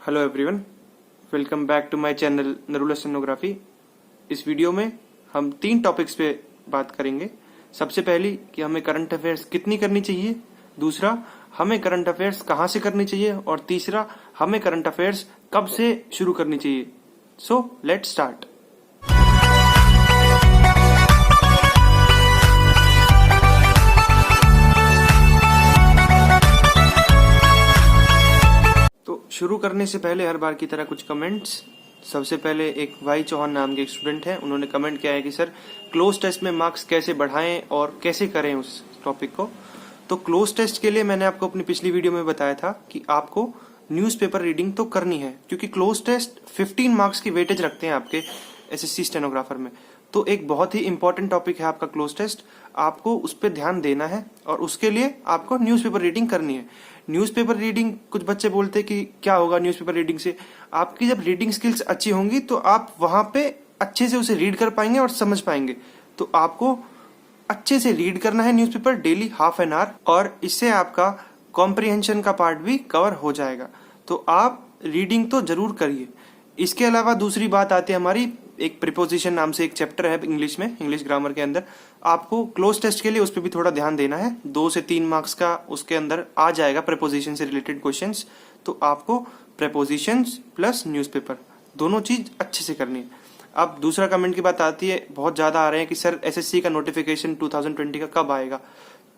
Hello everyone, welcome back to my channel Narula stenography. इस video में हम 3 टॉपिक्स पे बात करेंगे। सबसे पहली कि हमें करंट अफेयर्स कितनी करनी चाहिए, दूसरा हमें करंट अफेयर्स कहाँ से करनी चाहिए और तीसरा हमें करंट अफेयर्स कब से शुरू करनी चाहिए। So let's start. तो शुरू करने से पहले हर बार की तरह कुछ कमेंट्स। सबसे पहले एक वाई चौहान नाम के एक स्टूडेंट हैं, उन्होंने कमेंट किया है कि सर क्लोज टेस्ट में मार्क्स कैसे बढ़ाएं और कैसे करें उस टॉपिक को। तो क्लोज टेस्ट के लिए मैंने आपको अपनी पिछली वीडियो में बताया था कि आपको न्यूज़पेपर रीडिंग तो करनी है, क्योंकि क्लोज टेस्ट 15 मार्क्स की वेटेज रखते हैं आपके एसएससी स्टेनोग्राफर में। तो एक बहुत ही इंपॉर्टेंट टॉपिक है आपका क्लोज टेस्ट, आपको उस पर ध्यान देना है और उसके लिए आपको न्यूज़पेपर रीडिंग करनी है। न्यूज़पेपर रीडिंग, कुछ बच्चे बोलते हैं कि क्या होगा न्यूज़पेपर रीडिंग से। आपकी जब रीडिंग स्किल्स अच्छी होंगी तो आप वहां पे अच्छे से उसे रीड कर पाएंगे और समझ पाएंगे। तो आपको अच्छे से रीड करना है न्यूज़पेपर डेली ½ एन आवर, और इससे आपका कॉम्प्रिहेंशन का पार्ट भी कवर हो जाएगा। तो आप रीडिंग तो जरूर करिए। इसके अलावा दूसरी बात आती है हमारी, एक प्रीपोजिशन नाम से एक चैप्टर है इंग्लिश में, इंग्लिश ग्रामर के अंदर। आपको क्लोज टेस्ट के लिए उस पर भी थोड़ा ध्यान देना है। 2 से 3 मार्क्स का उसके अंदर आ जाएगा प्रीपोजिशन से रिलेटेड क्वेश्चंस। तो आपको प्रीपोजिशंस प्लस न्यूज़पेपर दोनों चीज अच्छे से करनी है। अब दूसरा कमेंट की बात आती है, बहुत ज्यादा आ रहे हैं कि सर एसएससी का नोटिफिकेशन 2020 का कब आएगा।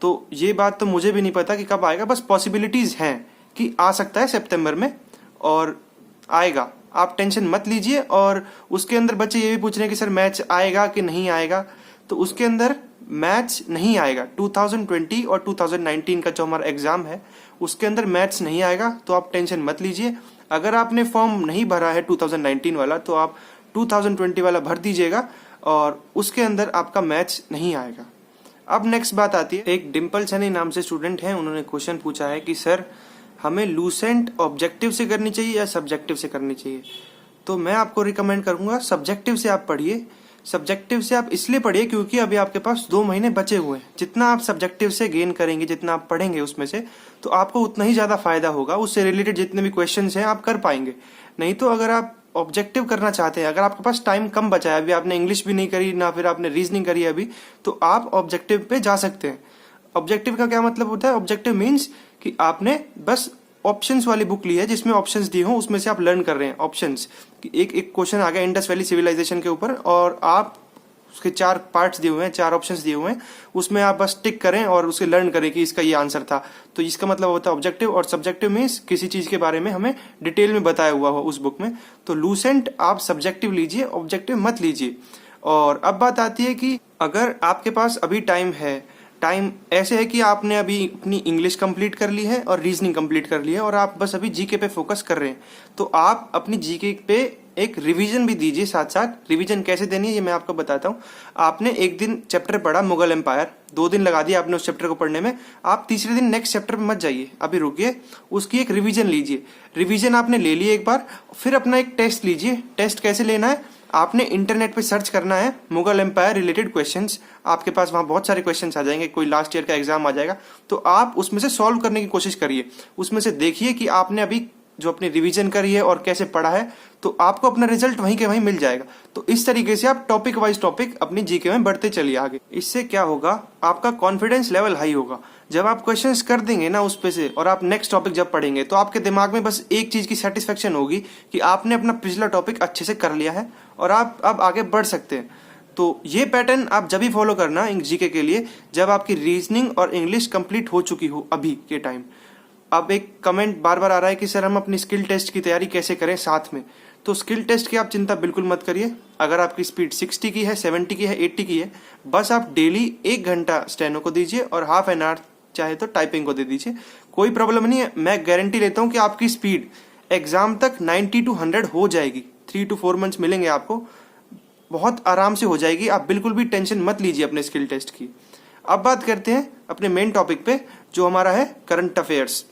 तो ये बात तो मुझे भी नहीं पता कि कब आएगा, बस पॉसिबिलिटीज हैं कि आ सकता है सितंबर में और आएगा। आप टेंशन मत लीजिए। और उसके अंदर बच्चे ये भी पूछ रहे हैं कि सर मैच आएगा कि नहीं आएगा। तो उसके अंदर मैच नहीं आएगा। 2020 और 2019 का जो हमारा एग्जाम है उसके अंदर मैच नहीं आएगा, तो आप टेंशन मत लीजिए। अगर आपने फॉर्म नहीं भरा है 2019 वाला तो आप 2020 वाला भर दीजिएगा और उसके अंदर आपका मैच नहीं आएगा। अब नेक्स्ट बात आती है, एक डिम्पल सनी नाम से स्टूडेंट है, उन्होंने क्वेश्चन पूछा है कि सर हमें लूसेंट ऑब्जेक्टिव से करनी चाहिए या सब्जेक्टिव से करनी चाहिए। तो मैं आपको रिकमेंड करूंगा सब्जेक्टिव से आप पढ़िए। सब्जेक्टिव से आप इसलिए पढ़िए क्योंकि अभी आपके पास 2 महीने बचे हुए हैं। जितना आप सब्जेक्टिव से गेन करेंगे, जितना आप पढ़ेंगे उसमें से, तो आपको उतना ही ज्यादा फायदा होगा। उससे रिलेटेड जितने भी क्वेश्चन हैं आप कर पाएंगे। नहीं तो अगर आप ऑब्जेक्टिव करना चाहते हैं, अगर आपके पास टाइम कम बचा है, अभी आपने इंग्लिश भी नहीं करी ना फिर आपने रीजनिंग करी अभी, तो आप ऑब्जेक्टिव पे जा सकते हैं। ऑब्जेक्टिव का क्या मतलब होता है? ऑब्जेक्टिव मीन्स कि आपने बस ऑप्शंस वाली बुक ली है जिसमें ऑप्शंस दिए हों, उसमें से आप लर्न कर रहे हैं ऑप्शंस। एक क्वेश्चन आ गया इंडस वैली सिविलाइजेशन के ऊपर और आप उसके 4 पार्ट्स दिए हुए हैं, 4 ऑप्शंस दिए हुए हैं, उसमें आप बस टिक करें और उसे लर्न करें कि इसका ये आंसर था। तो इसका मतलब होता है ऑब्जेक्टिव। और सब्जेक्टिव मीन्स किसी चीज के बारे में हमें डिटेल में बताया हुआ हो उस बुक में। तो लूसेंट आप सब्जेक्टिव लीजिए, ऑब्जेक्टिव मत लीजिए। और अब बात आती है कि अगर आपके पास अभी टाइम है, टाइम ऐसे है कि आपने अभी अपनी इंग्लिश कंप्लीट कर ली है और रीजनिंग कंप्लीट कर ली है और आप बस अभी जीके पे फोकस कर रहे हैं, तो आप अपनी जीके पे एक रिवीजन भी दीजिए साथ साथ। रिवीजन कैसे देनी है ये मैं आपको बताता हूँ। आपने एक दिन चैप्टर पढ़ा मुगल एम्पायर, 2 दिन लगा दिया आपने उस चैप्टर को पढ़ने में, आप तीसरे दिन नेक्स्ट चैप्टर पे मत जाइए, अभी रुकिए, उसकी एक रिवीजन लीजिए। रिवीजन आपने ले ली एक बार, फिर अपना एक टेस्ट लीजिए। टेस्ट कैसे लेना है? आपने इंटरनेट पे सर्च करना है मुगल एम्पायर रिलेटेड क्वेश्चंस, आपके पास वहां बहुत सारे क्वेश्चंस आ जाएंगे, कोई लास्ट ईयर का एग्जाम आ जाएगा, तो आप उसमें से सॉल्व करने की कोशिश करिए। उसमें से देखिए कि आपने अभी जो अपनी रिवीजन करी है और कैसे पढ़ा है, तो आपको अपना रिजल्ट वहीं के वहीं मिल जाएगा। तो इस तरीके से आप टॉपिक वाइज टॉपिक अपनी जीके में बढ़ते चलिए आगे। इससे क्या होगा, आपका कॉन्फिडेंस लेवल हाई होगा। जब आप क्वेश्चंस कर देंगे ना उस पे से और आप नेक्स्ट टॉपिक जब पढ़ेंगे तो आपके दिमाग में बस एक चीज की सेटिस्फेक्शन होगी कि आपने अपना पिछला टॉपिक अच्छे से कर लिया है और आप अब आगे बढ़ सकते हैं। तो ये पैटर्न आप जब भी फॉलो करना जीके के लिए जब आपकी रीजनिंग और इंग्लिश कंप्लीट हो चुकी हो अभी के टाइम। अब एक कमेंट बार बार आ रहा है कि सर हम अपनी स्किल टेस्ट की तैयारी कैसे करें साथ में। तो स्किल टेस्ट की आप चिंता बिल्कुल मत करिए। अगर आपकी स्पीड 60 की है, 70 की है, 80 की है, बस आप डेली 1 घंटा स्टेनो को दीजिए और ½ एन आवर चाहे तो टाइपिंग को दे दीजिए, कोई प्रॉब्लम नहीं है। मैं गारंटी लेता हूं कि आपकी स्पीड एग्जाम तक 90 to 100 हो जाएगी। 3 to 4 मंथ्स मिलेंगे आपको, बहुत आराम से हो जाएगी। आप बिल्कुल भी टेंशन मत लीजिए अपने स्किल टेस्ट की। अब बात करते हैं अपने मेन टॉपिक पे जो हमारा है करंट अफेयर्स।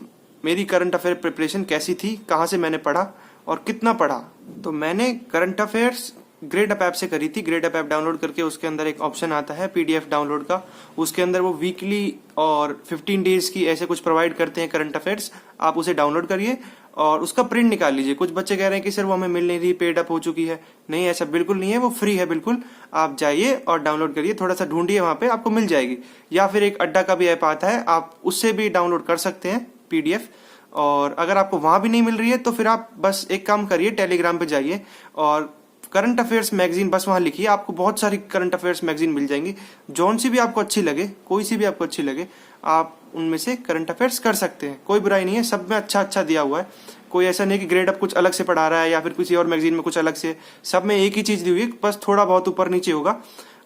मेरी करंट अफेयर प्रिपरेशन कैसी थी, कहाँ से मैंने पढ़ा और कितना पढ़ा। तो मैंने करंट अफेयर्स ग्रेडअप ऐप से करी थी। ग्रेडअप ऐप डाउनलोड करके उसके अंदर एक ऑप्शन आता है पीडीएफ डाउनलोड का, उसके अंदर वो वीकली और 15 डेज की ऐसे कुछ प्रोवाइड करते हैं करंट अफेयर्स। आप उसे डाउनलोड करिए और उसका प्रिंट निकाल लीजिए। कुछ बच्चे कह रहे हैं कि सर वो हमें मिल नहीं रही, पेड अप हो चुकी है। नहीं, ऐसा बिल्कुल नहीं है, वो फ्री है बिल्कुल। आप जाइए और डाउनलोड करिए, थोड़ा सा ढूंढिए, वहां पे आपको मिल जाएगी। या फिर एक अड्डा का भी ऐप आता है, आप उससे भी डाउनलोड कर सकते हैं PDF। और अगर आपको वहां भी नहीं मिल रही है तो फिर आप बस एक काम करिए, टेलीग्राम पे जाइए और करंट अफेयर्स मैगजीन बस वहां लिखिए, आपको बहुत सारी करंट अफेयर्स मैगजीन मिल जाएंगी। जौन सी भी आपको अच्छी लगे, कोई सी भी आपको अच्छी लगे, आप उनमें से करंट अफेयर्स कर सकते हैं। कोई बुराई नहीं है, सब में अच्छा अच्छा दिया हुआ है। कोई ऐसा नहीं कि ग्रेड अप कुछ अलग से पढ़ा रहा है या फिर किसी और मैगजीन में कुछ अलग से। सब में एक ही चीज दी हुई है, बस थोड़ा बहुत ऊपर नीचे होगा।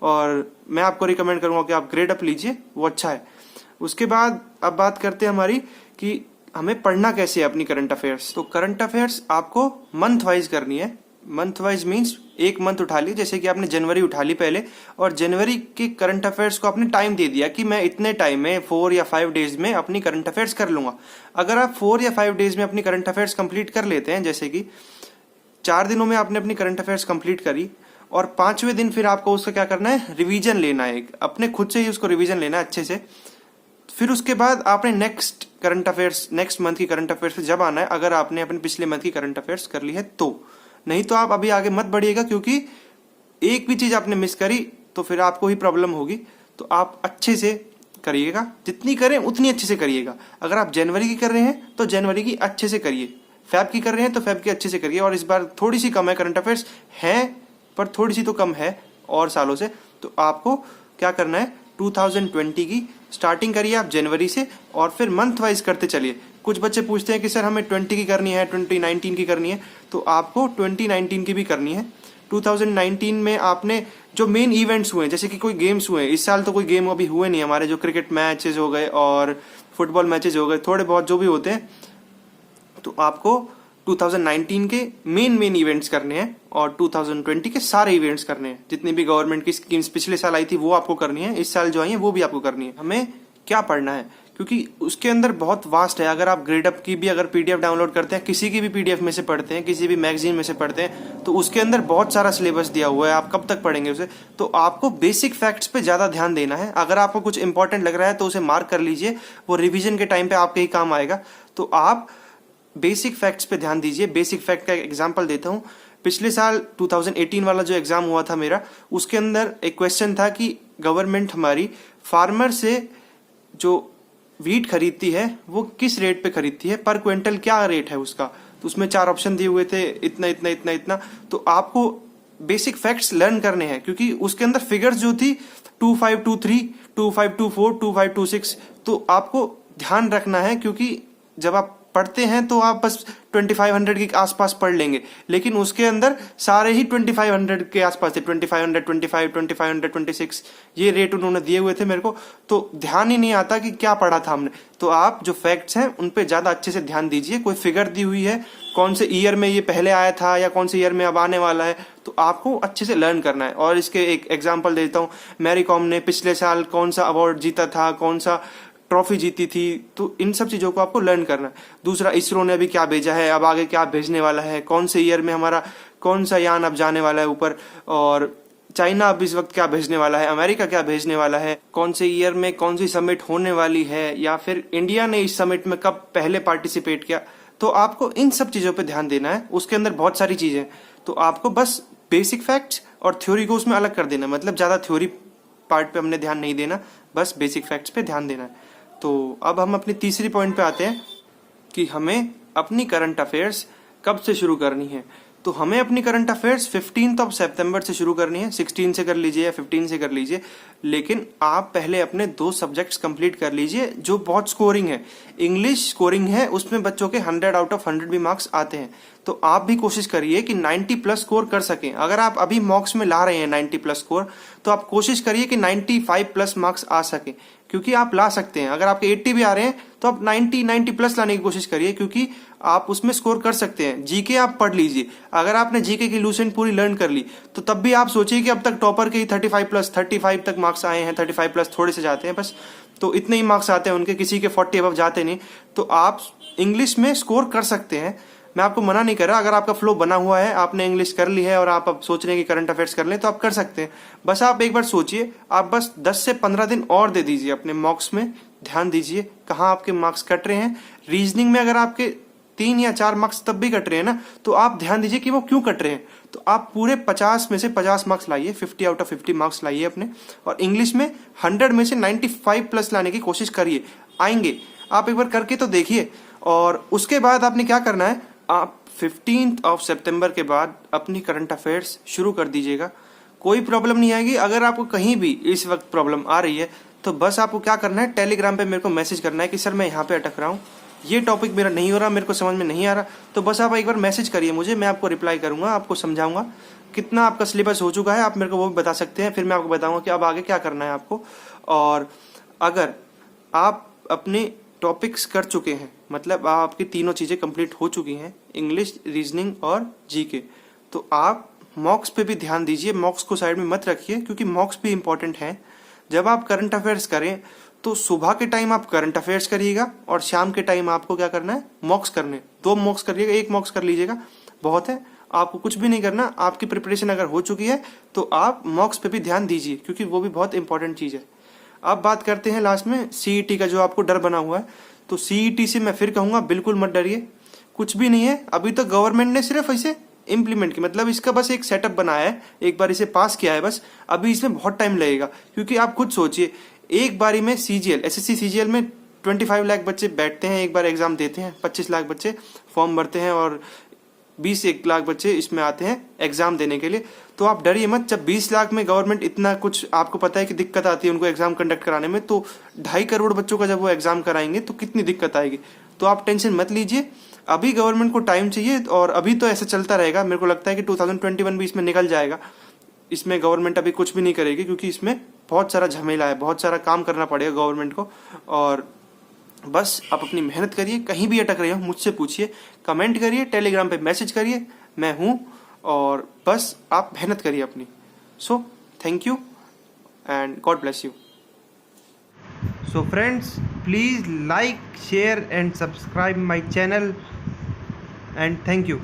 और मैं आपको रिकमेंड करूंगा कि आप ग्रेड अप लीजिए, वो अच्छा है। उसके बाद अब बात करते हैं हमारी कि हमें पढ़ना कैसे है अपनी करंट अफेयर्स। तो करंट अफेयर्स आपको मंथ वाइज करनी है। मंथ वाइज मीन्स एक मंथ उठा ली, जैसे कि आपने जनवरी उठा ली पहले, और जनवरी के करंट अफेयर्स को आपने टाइम दे दिया कि मैं इतने टाइम में 4 या 5 डेज में अपनी करंट अफेयर्स कर लूंगा। अगर आप 4 या 5 डेज में अपनी करंट अफेयर्स कंप्लीट कर लेते हैं, जैसे कि 4 दिनों में आपने अपनी करंट अफेयर्स कंप्लीट करी और 5वें दिन फिर आपको उसका क्या करना है, रिवीजन लेना है, अपने खुद से ही उसको रिवीजन लेना है अच्छे से। फिर उसके बाद आपने next current affairs, next month की करंट अफेयर्स पे जब आना है, अगर आपने अपने पिछले मंथ की करंट अफेयर्स कर ली है तो। नहीं तो आप अभी आगे मत बढ़िएगा, क्योंकि एक भी चीज आपने मिस करी तो फिर आपको ही प्रॉब्लम होगी। तो आप अच्छे से करिएगा, जितनी करें उतनी अच्छे से करिएगा। अगर आप जनवरी की कर रहे हैं तो जनवरी की अच्छे से करिए, फेब की कर रहे हैं तो फेब की अच्छे से करिए। और इस बार थोड़ी सी कम है करंट अफेयर्स, है पर थोड़ी सी तो कम है और सालों से। तो आपको क्या करना है, 2020 की स्टार्टिंग करिए आप जनवरी से और फिर मंथ वाइज करते चलिए। कुछ बच्चे पूछते हैं कि सर हमें 20 की करनी है, 2019 की करनी है, तो आपको 2019 की भी करनी है। 2019 में आपने जो मेन इवेंट्स हुए, जैसे कि कोई गेम्स हुए, इस साल तो कोई गेम अभी हुए नहीं हमारे, जो क्रिकेट मैचेस हो गए और फुटबॉल मैचेस हो गए, थोड़े बहुत जो भी होते हैं, तो आपको 2019 के मेन इवेंट्स करने हैं और 2020 के सारे इवेंट्स करने हैं। जितनी भी गवर्नमेंट की स्कीम्स पिछले साल आई थी वो आपको करनी है, इस साल जो आई है वो भी आपको करनी है। हमें क्या पढ़ना है, क्योंकि उसके अंदर बहुत वास्ट है। अगर आप ग्रेड अप की भी अगर PDF डाउनलोड करते हैं, किसी की भी PDF में से पढ़ते हैं, किसी भी मैगजीन में से पढ़ते हैं, तो उसके अंदर बहुत सारा सिलेबस दिया हुआ है, आप कब तक पढ़ेंगे उसे। तो आपको बेसिक फैक्ट्स पे ज्यादा ध्यान देना है। अगर आपको कुछ इंपॉर्टेंट लग रहा है तो उसे मार्क कर लीजिए, वो रिविजन के टाइम पे आपके ही काम आएगा। तो आप बेसिक फैक्ट्स पे ध्यान दीजिए। बेसिक फैक्ट का एक एग्जांपल देता हूँ। पिछले साल 2018 वाला जो एग्जाम हुआ था मेरा, उसके अंदर एक क्वेश्चन था कि गवर्नमेंट हमारी फार्मर से जो वीट खरीदती है वो किस रेट पे खरीदती है, पर क्विंटल क्या रेट है उसका। तो उसमें 4 ऑप्शन दिए हुए थे, इतना इतना इतना इतना। तो आपको बेसिक फैक्ट्स लर्न करने हैं, क्योंकि उसके अंदर फिगर्स जो थी 2523, 2524, 2526, तो आपको ध्यान रखना है। क्योंकि जब आप पढ़ते हैं तो आप बस 2500 के आसपास पढ़ लेंगे, लेकिन उसके अंदर सारे ही 2500 के आसपास थे। 2500, 25, 2500, 26 ये रेट उन्होंने दिए हुए थे मेरे को, तो ध्यान ही नहीं आता कि क्या पढ़ा था हमने। तो आप जो फैक्ट्स हैं उन पे ज्यादा अच्छे से ध्यान दीजिए। कोई फिगर दी हुई है, कौन से ईयर में ये पहले आया था या कौन से ईयर में अब आने वाला है, तो आपको अच्छे से लर्न करना है। और इसके एक एग्जाम्पल देता हूँ, मैरी कॉम ने पिछले साल कौन सा अवार्ड जीता था, कौन सा ट्रॉफी जीती थी, तो इन सब चीजों को आपको लर्न करना है। दूसरा, इसरो ने अभी क्या भेजा है, अब आगे क्या भेजने वाला है, कौन से ईयर में हमारा कौन सा यान अब जाने वाला है ऊपर, और चाइना अब इस वक्त क्या भेजने वाला है, अमेरिका क्या भेजने वाला है, कौन से ईयर में कौन सी समिट होने वाली है, या फिर इंडिया ने इस समिट में कब पहले पार्टिसिपेट किया। तो आपको इन सब चीजों पे ध्यान देना है। उसके अंदर बहुत सारी चीजें, तो आपको बस बेसिक फैक्ट्स और थ्योरी को उसमें अलग कर देना। मतलब ज्यादा थ्योरी पार्ट पे हमने ध्यान नहीं देना, बस बेसिक फैक्ट्स पे ध्यान देना है। तो अब हम अपनी तीसरी पॉइंट पे आते हैं कि हमें अपनी करंट अफेयर्स कब से शुरू करनी है। तो हमें अपनी करंट अफेयर्स 15 सितंबर से शुरू करनी है। 16 से कर लीजिए या 15 से कर लीजिए, लेकिन आप पहले अपने 2 सब्जेक्ट्स कंप्लीट कर लीजिए जो बहुत स्कोरिंग है। इंग्लिश स्कोरिंग है, उसमें बच्चों के 100 आउट ऑफ 100 भी मार्क्स आते हैं। तो आप भी कोशिश करिए कि 90 प्लस स्कोर कर सकें। अगर आप अभी मॉक्स में ला रहे हैं 90 प्लस स्कोर, तो आप कोशिश करिए कि 95 प्लस मार्क्स आ सके, क्योंकि आप ला सकते हैं। अगर आपके 80 भी आ रहे हैं तो आप 90 प्लस लाने की कोशिश करिए, क्योंकि आप उसमें स्कोर कर सकते हैं। जीके आप पढ़ लीजिए। अगर आपने जीके की लूसेंट पूरी लर्न कर ली तो तब भी आप सोचिए कि अब तक टॉपर के ही 35 तक मार्क्स आए हैं। 35 प्लस थोड़े से जाते हैं बस, तो इतने ही मार्क्स आते हैं उनके, किसी के 40 अबव जाते नहीं। तो आप इंग्लिश में स्कोर कर सकते हैं। मैं आपको मना नहीं कर रहा, अगर आपका फ्लो बना हुआ है, आपने इंग्लिश कर ली है और आप अब सोच रहे हैं कि करंट अफेयर्स कर लें, तो आप कर सकते हैं। बस आप एक बार सोचिए, आप बस 10 से 15 दिन और दे दीजिए अपने मॉक्स में, ध्यान दीजिए कहाँ आपके मार्क्स कट रहे हैं। रीजनिंग में अगर आपके 3 या 4 मार्क्स तब भी कट रहे हैं ना, तो आप ध्यान दीजिए कि वो क्यों कट रहे हैं। तो आप पूरे 50 में से 50 मार्क्स लाइए, 50 आउट ऑफ 50 मार्क्स लाइए अपने, और इंग्लिश में 100 में से 95 प्लस लाने की कोशिश करिए, आएंगे। आप एक बार करके तो देखिए। और उसके बाद आपने क्या करना है, आप 15 सितंबर के बाद अपनी करंट अफेयर्स शुरू कर दीजिएगा। कोई प्रॉब्लम नहीं आएगी। अगर आपको कहीं भी इस वक्त प्रॉब्लम आ रही है तो बस आपको क्या करना है, टेलीग्राम पे मेरे को मैसेज करना है कि सर मैं यहाँ पे अटक रहा हूँ, ये टॉपिक मेरा नहीं हो रहा, मेरे को समझ में नहीं आ रहा। तो बस आप एक बार मैसेज करिए मुझे, मैं आपको रिप्लाई करूंगा, आपको समझाऊंगा। कितना आपका सिलेबस हो चुका है आप मेरे को वो भी बता सकते हैं, फिर मैं आपको बताऊंगा कि अब आगे क्या करना है आपको। और अगर आप अपने टॉपिक्स कर चुके हैं, मतलब आपकी तीनों चीज़ें कंप्लीट हो चुकी हैं, इंग्लिश, रीजनिंग और जीके, तो आप मॉक्स पे भी ध्यान दीजिए। मॉक्स को साइड में मत रखिए, क्योंकि मॉक्स भी इंपॉर्टेंट है। जब आप करंट अफेयर्स करें तो सुबह के टाइम आप करंट अफेयर्स करिएगा और शाम के टाइम आपको क्या करना है, मॉक्स करने। 2 मॉक्स करिएगा, 1 मॉक्स कर लीजिएगा, बहुत है। आपको कुछ भी नहीं करना। आपकी प्रिपरेशन अगर हो चुकी है तो आप मॉक्स पे भी ध्यान दीजिए, क्योंकि वो भी बहुत इंपॉर्टेंट चीज़ है। अब बात करते हैं लास्ट में सीईटी का, जो आपको डर बना हुआ है। तो सीईटी से मैं फिर कहूँगा बिल्कुल मत डरिए, कुछ भी नहीं है। अभी तो गवर्नमेंट ने सिर्फ ऐसे इम्प्लीमेंट की, मतलब इसका बस एक सेटअप बनाया है, एक बार इसे पास किया है बस। अभी इसमें बहुत टाइम लगेगा, क्योंकि आप खुद सोचिए, एक बारी में सीजीएल, एसएससी सीजीएल में 25 लाख बच्चे बैठते हैं, एक बार एग्जाम देते हैं। 25 लाख बच्चे फॉर्म भरते हैं और 20 लाख बच्चे इसमें आते हैं एग्जाम देने के लिए। तो आप डरिए मत। जब 20 लाख में गवर्नमेंट इतना कुछ, आपको पता है कि दिक्कत आती है उनको एग्जाम कंडक्ट कराने में, तो 2.5 करोड़ बच्चों का जब वो एग्जाम कराएंगे तो कितनी दिक्कत आएगी। तो आप टेंशन मत लीजिए, अभी गवर्नमेंट को टाइम चाहिए, और अभी तो ऐसा चलता रहेगा। मेरे को लगता है कि 2021 भी इसमें निकल जाएगा। इसमें गवर्नमेंट अभी कुछ भी नहीं करेगी, क्योंकि इसमें बहुत सारा झमेला है, बहुत सारा काम करना पड़ेगा गवर्नमेंट को। और बस आप अपनी मेहनत करिए, कहीं भी अटक रहे हो मुझसे पूछिए, कमेंट करिए, टेलीग्राम पे मैसेज करिए, मैं हूँ। और बस आप मेहनत करिए अपनी। So thank you and God bless you. So friends, please like, share and subscribe my channel, and thank you.